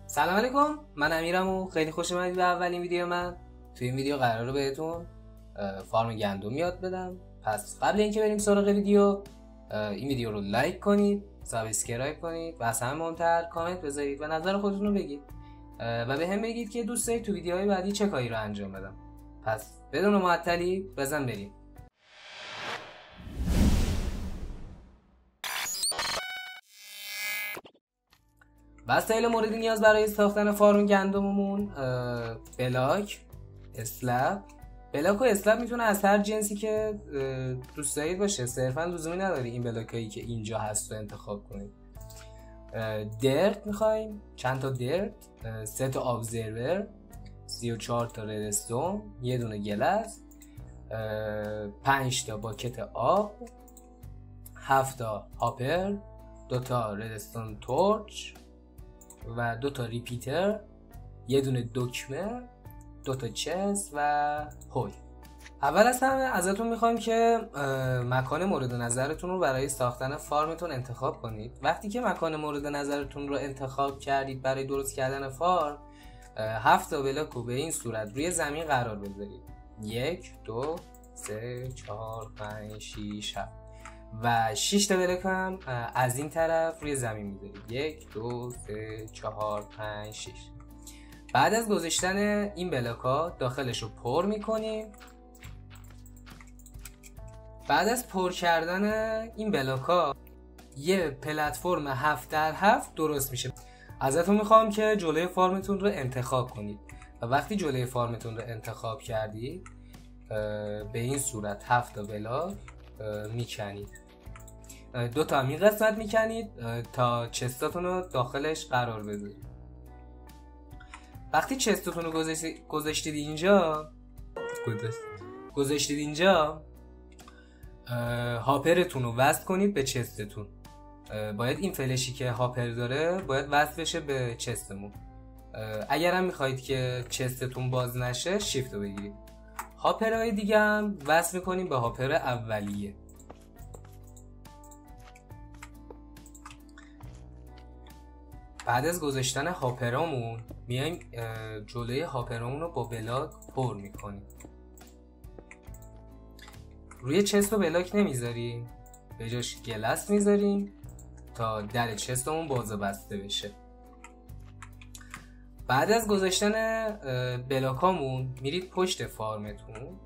سلام علیکم، من امیرم و خیلی خوش اومدید به اولین ویدیو من. توی این ویدیو قراره بهتون فارم گندم یاد بدم. پس قبل اینکه بریم سراغ ویدیو، این ویدیو رو لایک کنید، سابسکرایب کنید و از همه مهمتر کامنت بذارید و نظر خودتون رو بگید و به هم بگید که دوست دارید تو ویدیوهای بعدی چه کاری رو انجام بدم. پس بدون معطلی بزن بریم. وسایل مورد نیاز برای ساختن فارم گندممون بلاک، اسلپ. بلاک و اسلپ میتونه از هر جنسی که دوست دارید باشه، صرفا لزومی نداره این بلاکایی که اینجا هست رو انتخاب کنید. درت میخوایم، چند تا درت، 3 تا ابزرور، 34 تا ردستون، یه دونه گلس، 5 تا باکت آب، 7 تا هاپر، 2 تا ردستون تورچ و 2 تا ریپیتر، یه دونه دکمه، 2 تا چست و هول. اول از همه ازتون میخوایم که مکان مورد نظرتون رو برای ساختن فارمتون انتخاب کنید. وقتی که مکان مورد نظرتون رو انتخاب کردید برای درست کردن فارم، 7 تا بلاک رو به این صورت روی زمین قرار بذارید. 1 2 3 4 5 6 7 و 6 تا بلاک هم از این طرف روی زمین میذارید. 1 2 3 4 5 6. بعد از گذاشتن این بلاک ها داخلش رو پر میکنیم. بعد از پر کردن این بلاک ها یه پلتفرم 7x7 درست میشه. ازتون میخوام که جلوی فارمتون رو انتخاب کنید و وقتی جلوی فارمتون رو انتخاب کردید به این صورت 7 تا بلاک میکنید. 2 تا هم این قسمت میکنید تا چستاتون رو داخلش قرار بدید. وقتی چستاتون رو گذاشتید اینجا هاپرتون رو وصل کنید به چستتون. باید این فلشی که هاپر داره باید وصل بشه به چستمون. اگر هم میخواید که چستتون باز نشه شیفت رو بگیرید. هاپرهای دیگه هم وصل میکنیم به هاپر اولیه. بعد از گذاشتن هاپرامون میایم جلوی هاپرامون رو با بلاک پر میکنیم. روی چست و بلاک نمیذاریم، به جاش گلس میذاریم تا در چستمون باز و بسته بشه. بعد از گذاشتن بلاکامون میرید پشت فارمتون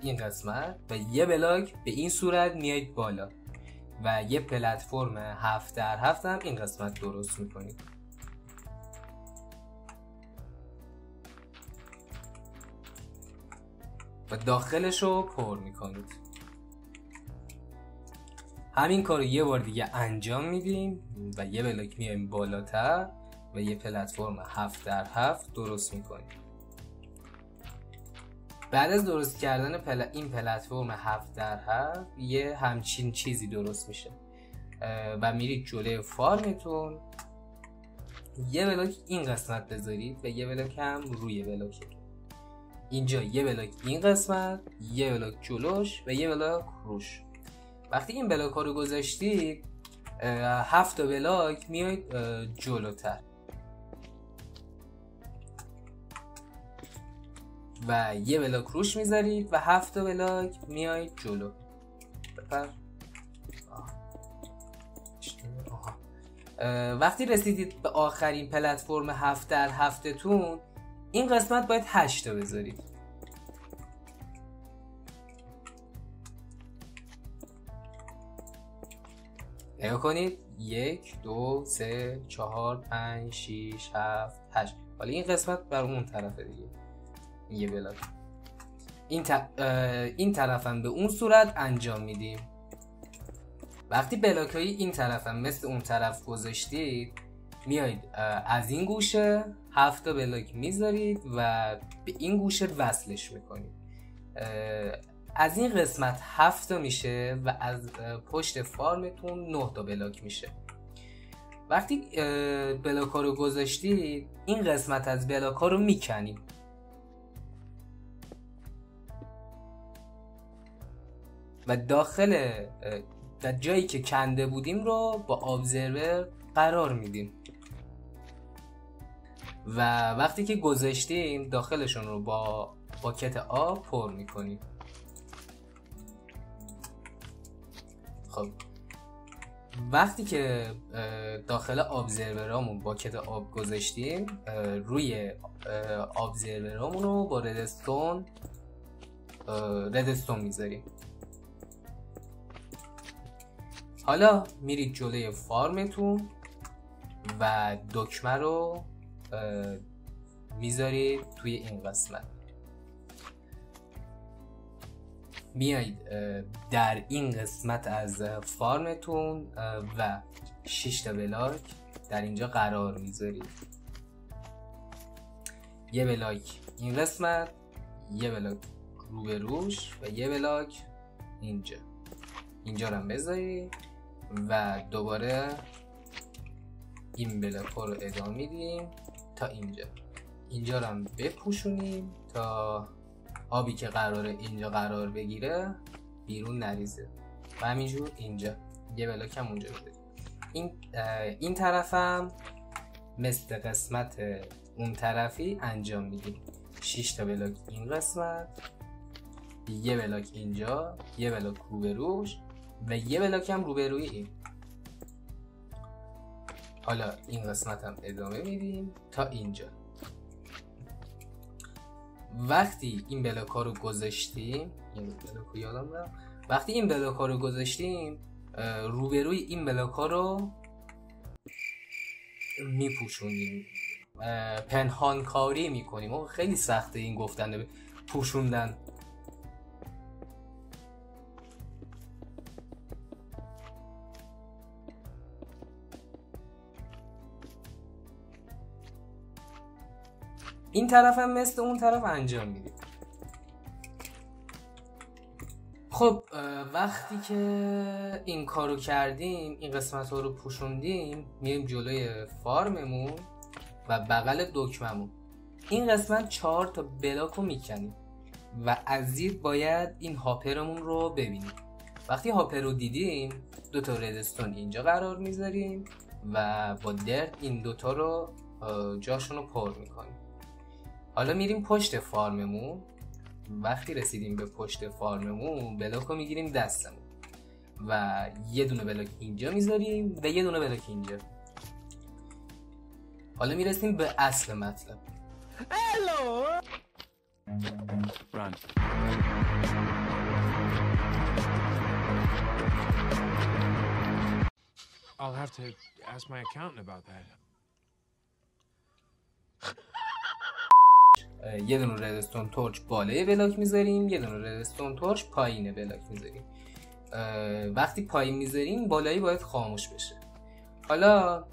این قسمت و یه بلاک به این صورت میایید بالا و یه پلتفرم 7x7 هم این قسمت درست میکنید. و داخلش رو پر میکنید. همین کار رو یه بار دیگه انجام میدیم و یه بلاک میایم بالاتر و یه پلتفرم 7x7 درست میکنیم. بعد از درست کردن این پلتفرم 7x7 یه همچین چیزی درست میشه و میرید جلوی فارمتون یه بلاک این قسمت بذارید و یه بلاک هم روی بلاک. اینجا یه بلاک این قسمت، یه بلاک جلوش و یه بلاک روش. وقتی این بلاک ها رو گذاشتید 7 تا بلاک میاید جلوتر و یه بلاک روش میذارید و 7 تا بلاک میاید جلو. وقتی رسیدید به آخرین پلتفرم 7x7 تون این قسمت باید 8 تا بذارید. نگاه کنید 1 2 3 4 5 6 7 8. حالا این قسمت بر اون طرفه دیگه. یه بلاک این طرف هم به اون صورت انجام میدیم. وقتی بلاک های این طرف هم مثل اون طرف گذاشتید میایید از این گوشه 7 تا بلاک میذارید و به این گوشه وصلش میکنید. از این قسمت 7 تا میشه و از پشت فارمتون 9 تا بلاک میشه. وقتی بلاک ها رو گذاشتید این قسمت از بلاک ها رو میکنید و داخل در جایی که کنده بودیم رو با ابزرور قرار میدیم. و وقتی که گذاشتیم داخلشون رو با باکت آب پر میکنیم. خب وقتی که داخل ابزرورامون باکت آب گذاشتیم، روی ابزرورامون رو با ردستون میذاریم. حالا میرید جلوی فارمتون و دکمه رو میذارید توی این قسمت. میایید در این قسمت از فارمتون و 6 تا بلاک در اینجا قرار میذارید. یه بلاک این قسمت، یه بلاک روبروش و یه بلاک اینجا رو هم بذارید و دوباره این بلاک رو ادامه میدیم تا اینجا رو هم بپوشونیم تا آبی که قراره اینجا قرار بگیره بیرون نریزه و همینجور اینجا یه بلاک هم اونجا بده. این طرفم مثل قسمت اون طرفی انجام میدیم. 6 تا بلاک این قسمت، یه بلاک اینجا، یه بلاک روبروش و یه بلاک هم روبروی این. حالا این قسمت هم ادامه میدیم تا اینجا. وقتی این بلاک ها رو گذاشتیم، وقتی این بلاک ها رو گذاشتیم روبروی این بلاک ها رو میپوشونیم، پنهانکاری میکنیم. خیلی سخته این گفتن پوشوندن. این طرف هم مثل اون طرف انجام میدیم. خب وقتی که این کارو کردیم، این قسمت ها رو پوشوندیم، میریم جلوی فارممون و بغل دکممون. این قسمت 4 تا بلاک رو میکنیم و از زیر باید این هاپرمون رو ببینیم. وقتی هاپر رو دیدیم 2 تا ردستون اینجا قرار میذاریم و با درد این 2 تا رو جاشون رو پر میکنیم. حالا میریم پشت فارممون. وقتی رسیدیم به پشت فارممون بلاک رو میگیریم دستمون و یه دونه بلاک اینجا میذاریم و یه دونه بلاک اینجا. حالا میرسیم به اصل مطلب. Hello. Run. I'll have to ask my accountant about that. یه دونه ردستون تورچ بالای بلاک میذاریم، یه دونه ردستون تورچ پایین بلاک میذاریم. وقتی پایین میذاریم بالایی باید خاموش بشه. حالا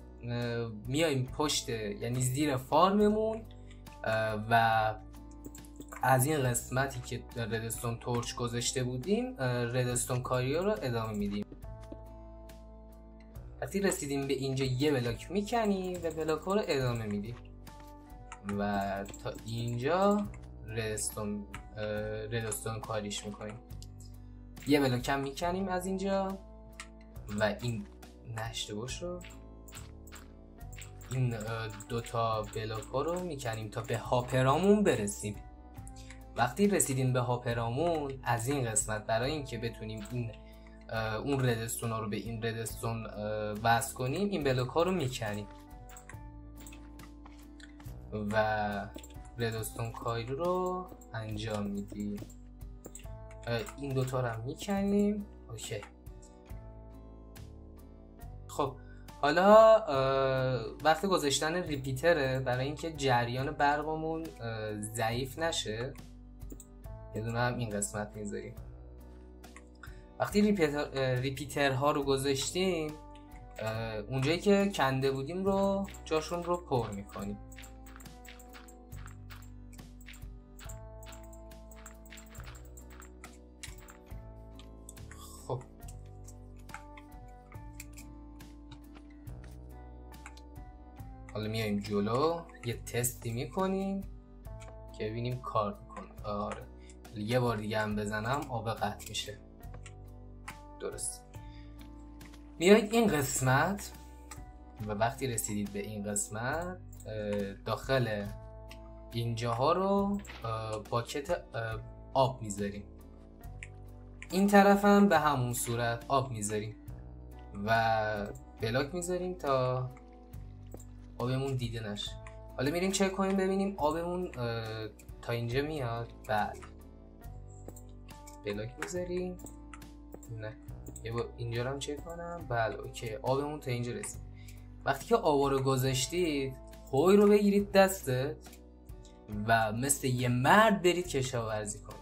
میایم پشت، یعنی زیر فارممون و از این قسمتی که ردستون تورچ گذاشته بودیم ردستون کاریو رو ادامه میدیم. وقتی رسیدیم به اینجا یه بلاک میکنیم و بلاک رو ادامه میدیم و تا اینجا ردستون کاریش میکنیم. یه بلاک هم میکنیم از اینجا و این نشته شد. این 2 تا بلاک ها رو میکنیم تا به هاپرامون برسیم. وقتی رسیدیم به هاپرامون از این قسمت برای اینکه بتونیم اون ردستون ها رو به این ردستون وصل کنیم این بلاک ها رو میکنیم و ردستون کاری رو انجام میدیم. این 2 تا رو هم میکنیم. اوکی. خب حالا وقت گذاشتن ریپیتره برای اینکه جریان برقمون ضعیف نشه. یه دونه هم این قسمت میذاریم. وقتی ریپیتر ها رو گذاشتیم اونجایی که کنده بودیم رو جاشون رو پر میکنیم. خب حالا میایم جلو یه تستی میکنیم که ببینیم کار میکنه. آره یه بار دیگه هم بزنم آب قطع میشه. درست. میایید این قسمت و وقتی رسیدید به این قسمت داخل اینجاها رو باکت آب میذاریم، این طرف هم به همون صورت آب میذاریم و بلاک میذاریم تا آبمون دیده نشه. حالا میریم چک کنیم ببینیم آبمون تا اینجا میاد. بله بلاک میذاریم. نه یه با اینجا رو هم چک کنم. بله اوکی آبمون تا اینجا رسید. وقتی که آب رو گذاشتید خوی رو بگیرید دستت و مثل یه مرد برید کشاورزی کنید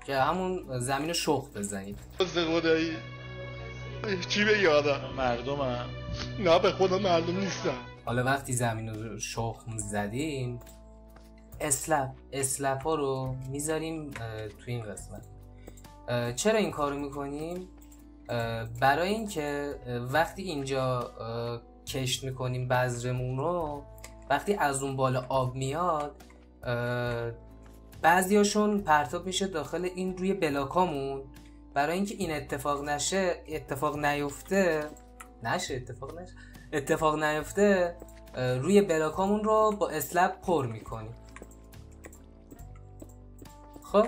که همون زمین رو شخم بزنید. خدایی چی بگی آدم؟ مردمم نه به خدا مردم نیستم. حالا وقتی زمین رو شخم زدیم اسلپ ها رو میذاریم تو این قسمت. چرا این کارو میکنیم؟ برای اینکه وقتی اینجا کشت میکنیم بذرمون رو، وقتی از اون بالا آب میاد بعضیاشون پرتاب میشه داخل این روی بلاکامون. برای اینکه این اتفاق نیفته روی بلاکامون رو با اسلپ پر میکنیم. خب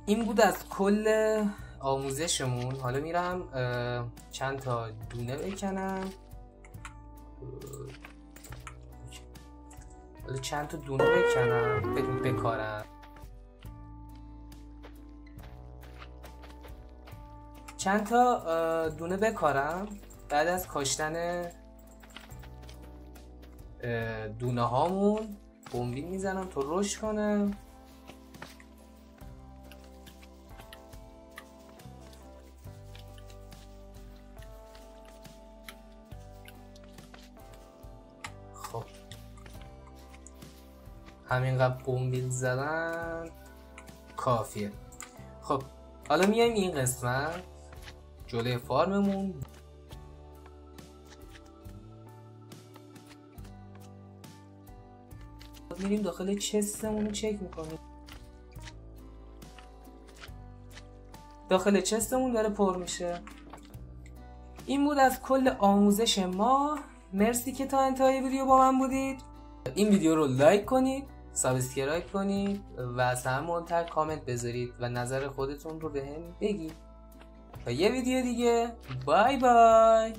این بود از کل آموزشمون. حالا میرم چند تا دونه بکنم. حالا چند تا دونه بکارم. چند تا دونه بکارم. بعد از کاشتن دونه هامون بمبین میزنم تا رشد کنه. خب همینقدر بمبیل زدن کافیه. خب حالا میایم این قسمت جلوی فارممون. میریم داخل چستمون رو چک میکنیم. داخل چستمون داره پر میشه. این بود از کل آموزش ما. مرسی که تا انتهای ویدیو با من بودید. این ویدیو رو لایک کنید، سابسکرایب کنید و از همه مهمتر کامنت بذارید و نظر خودتون رو بهم بگید. تا یه ویدیو دیگه، بای بای.